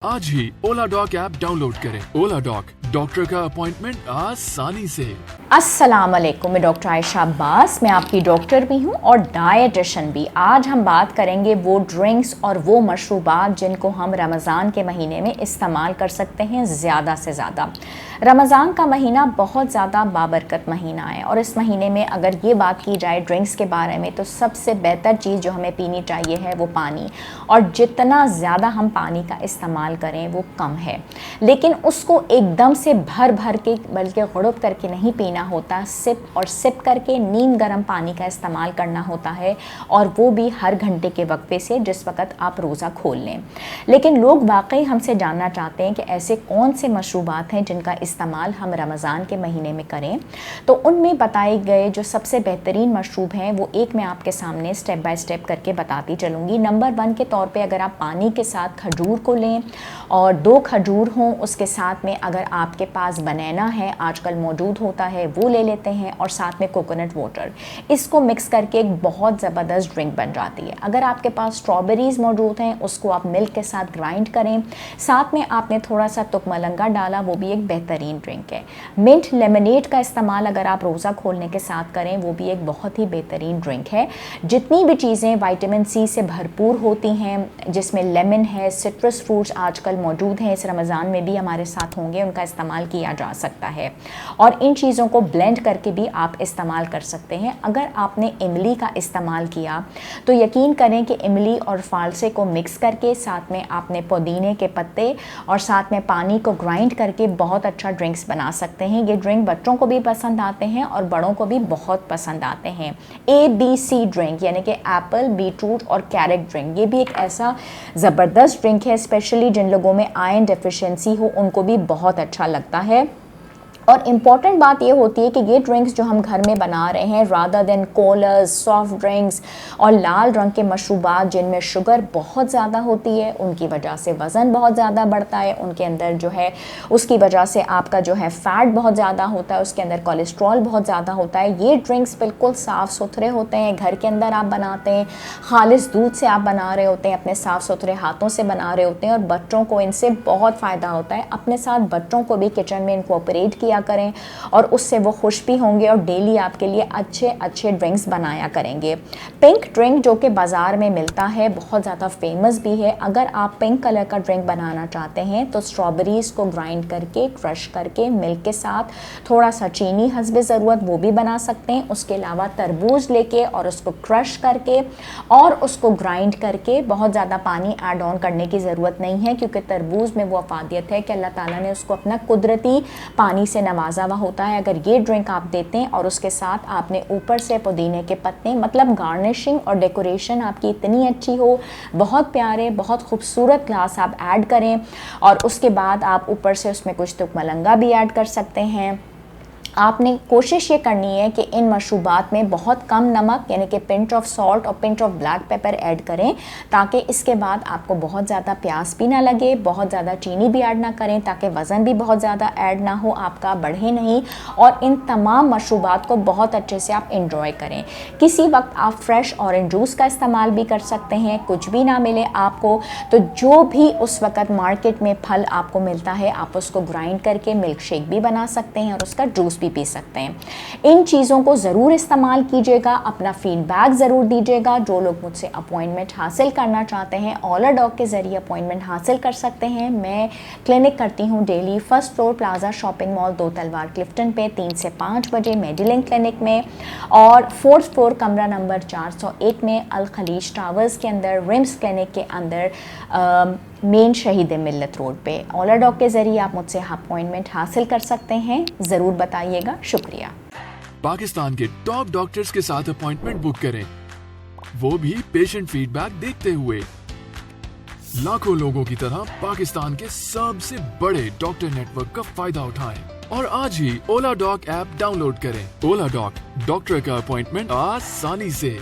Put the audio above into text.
आज ही ओला dock app download करें। ओला dock, doctor का अपॉइंटमेंट आसानी से। अस्सलाम वालेकुम, मैं डॉक्टर आयशा अब्बास, मैं आपकी डॉक्टर भी हूँ और डाइटिशियन भी। आज हम बात करेंगे वो ड्रिंक्स और वो मशरूबात जिनको हम रमज़ान के महीने में इस्तेमाल कर सकते हैं ज़्यादा से ज़्यादा। रमज़ान का महीना बहुत ज़्यादा बाबरकत महीना है और इस महीने में अगर ये बात की जाए ड्रिंक्स के बारे में तो सबसे बेहतर चीज़ जो हमें पीनी चाहिए है वो पानी, और जितना ज़्यादा हम पानी का इस्तेमाल करें वो कम है। लेकिन उसको एकदम से भर भर के बल्कि गुड़ुब करके नहीं पीना होता, सिप करके नीम गर्म पानी का इस्तेमाल करना होता है, और वो भी हर घंटे के वक्फे से जिस वक़्त आप रोज़ा खोल लें। लेकिन लोग वाकई हमसे जानना चाहते हैं कि ऐसे कौन से मशरूबात हैं जिनका इस्तेमाल हम रमज़ान के महीने में करें। तो उनमें बताए गए जो सबसे बेहतरीन मशरूब हैं वो एक मैं आपके सामने स्टेप बाय स्टेप करके बताती चलूँगी। नंबर 1 के तौर पे अगर आप पानी के साथ खजूर को लें और 2 खजूर हों, उसके साथ में अगर आपके पास बनाना है आजकल मौजूद होता है वो ले लेते हैं, और साथ में कोकोनट वाटर, इसको मिक्स करके एक बहुत ज़बरदस्त ड्रिंक बन जाती है। अगर आपके पास स्ट्रॉबेरीज़ मौजूद हैं उसको आप मिल्क के साथ ग्राइंड करें, साथ में आपने थोड़ा सा तुकमलंगा डाला, वो भी एक बेहतरीन ड्रिंक है। मिंट लेमनेड का इस्तेमाल अगर आप रोज़ा खोलने के साथ करें वो भी एक बहुत ही बेहतरीन ड्रिंक है। जितनी भी चीज़ें विटामिन सी से भरपूर होती हैं, जिसमें लेमन है, सिट्रस फ्रूट्स आजकल मौजूद हैं, इस रमज़ान में भी हमारे साथ होंगे, उनका इस्तेमाल किया जा सकता है। और इन चीज़ों को ब्लेंड करके भी आप इस्तेमाल कर सकते हैं। अगर आपने इमली का इस्तेमाल किया तो यकीन करें कि इमली और फालसे को मिक्स करके साथ में आपने पुदीने के पत्ते और साथ में पानी को ग्राइंड करके बहुत अच्छा ड्रिंक्स बना सकते हैं। ये ड्रिंक बच्चों को भी पसंद आते हैं और बड़ों को भी बहुत पसंद आते हैं। ABC ड्रिंक यानी कि एप्पल, बीटरूट और कैरेट ड्रिंक, ये भी एक ऐसा ज़बरदस्त ड्रिंक है, स्पेशली जिन लोगों में आयरन डेफिशिएंसी हो उनको भी बहुत अच्छा लगता है। और इम्पॉर्टेंट बात ये होती है कि ये ड्रिंक्स जो हम घर में बना रहे हैं रादर देन कोलर्स, सॉफ्ट ड्रिंक्स और लाल रंग के मशरूबात जिनमें शुगर बहुत ज़्यादा होती है, उनकी वजह से वज़न बहुत ज़्यादा बढ़ता है, उनके अंदर जो है उसकी वजह से आपका जो है फ़ैट बहुत ज़्यादा होता है, उसके अंदर कोलेस्ट्रॉल बहुत ज़्यादा होता है। ये ड्रिंक्स बिल्कुल साफ़ सुथरे होते हैं, घर के अंदर आप बनाते हैं, खालिस दूध से आप बना रहे होते हैं, अपने साफ़ सुथरे हाथों से बना रहे होते हैं, और बच्चों को इनसे बहुत फ़ायदा होता है। अपने साथ बच्चों को भी किचन में इनकॉर्पोरेट किया करें और उससे वो खुश भी होंगे और डेली आपके लिए अच्छे अच्छे ड्रिंक्स बनाया करेंगे। पिंक ड्रिंक जो कि बाज़ार में मिलता है बहुत ज़्यादा फेमस भी है। अगर आप पिंक कलर का ड्रिंक बनाना चाहते हैं तो स्ट्रॉबेरीज़ को ग्राइंड करके क्रश करके मिल्क के साथ थोड़ा सा चीनी हस्बे ज़रूरत वो भी बना सकते हैं। उसके अलावा तरबूज लेके और उसको क्रश करके और उसको ग्राइंड करके, बहुत ज़्यादा पानी ऐड ऑन करने की ज़रूरत नहीं है क्योंकि तरबूज में वो अफादियत है कि अल्लाह ताला ने उसको अपना कुदरती पानी से नवाजा हुआ होता है। अगर ये ड्रिंक आप देते हैं और उसके साथ आपने ऊपर से पुदीने के पत्ते, मतलब गार्निशिंग और डेकोरेशन आपकी इतनी अच्छी हो, बहुत प्यारे बहुत खूबसूरत ग्लास आप ऐड करें, और उसके बाद आप ऊपर से उसमें कुछ तुकमलंगा भी ऐड कर सकते हैं। आपने कोशिश ये करनी है कि इन मशरूबात में बहुत कम नमक यानी कि पिंच ऑफ सॉल्ट और pinch of black pepper add करें, ताकि इसके बाद आपको बहुत ज़्यादा प्यास भी ना लगे, बहुत ज़्यादा चीनी भी ऐड ना करें, ताकि वज़न भी बहुत ज़्यादा ऐड ना हो, आपका बढ़े नहीं, और इन तमाम मशरूबात को बहुत अच्छे से आप इंजॉय करें। किसी वक्त आप फ्रेश ऑरेंज जूस का इस्तेमाल भी कर सकते हैं। कुछ भी ना मिले आपको तो जो भी उस वक़्त मार्केट में फल आपको मिलता है आप उसको ग्राइंड करके मिल्क शेक भी बना सकते हैं और उसका जूस भी पी सकते हैं। इन चीज़ों को ज़रूर इस्तेमाल कीजिएगा, अपना फीडबैक ज़रूर दीजिएगा। जो लोग मुझसे अपॉइंटमेंट हासिल करना चाहते हैं ओला डॉक के ज़रिए अपॉइंटमेंट हासिल कर सकते हैं। मैं क्लिनिक करती हूँ daily 1st floor plaza shopping mall 2 तलवार क्लिफ्टन पे 3 से 5 बजे मेडिलिंक क्लिनिक में, और 4th फ्लोर कमरा नंबर 401 में अल खलीज टावर्स के अंदर रिम्स क्लिनिक के अंदर मेन शहीद मिल्लत रोड पे। ओला डॉक के ज़रिए आप मुझसे अपॉइंटमेंट हासिल कर सकते हैं, ज़रूर बताइएगा। शुक्रिया। पाकिस्तान के टॉप डॉक्टर्स के साथ अपॉइंटमेंट बुक करें, वो भी पेशेंट फीडबैक देखते हुए। लाखों लोगों की तरह पाकिस्तान के सबसे बड़े डॉक्टर नेटवर्क का फायदा उठाएं और आज ही ओला डॉक ऐप डाउनलोड करें। ओला डॉक, डॉक्टर का अपॉइंटमेंट आसानी से।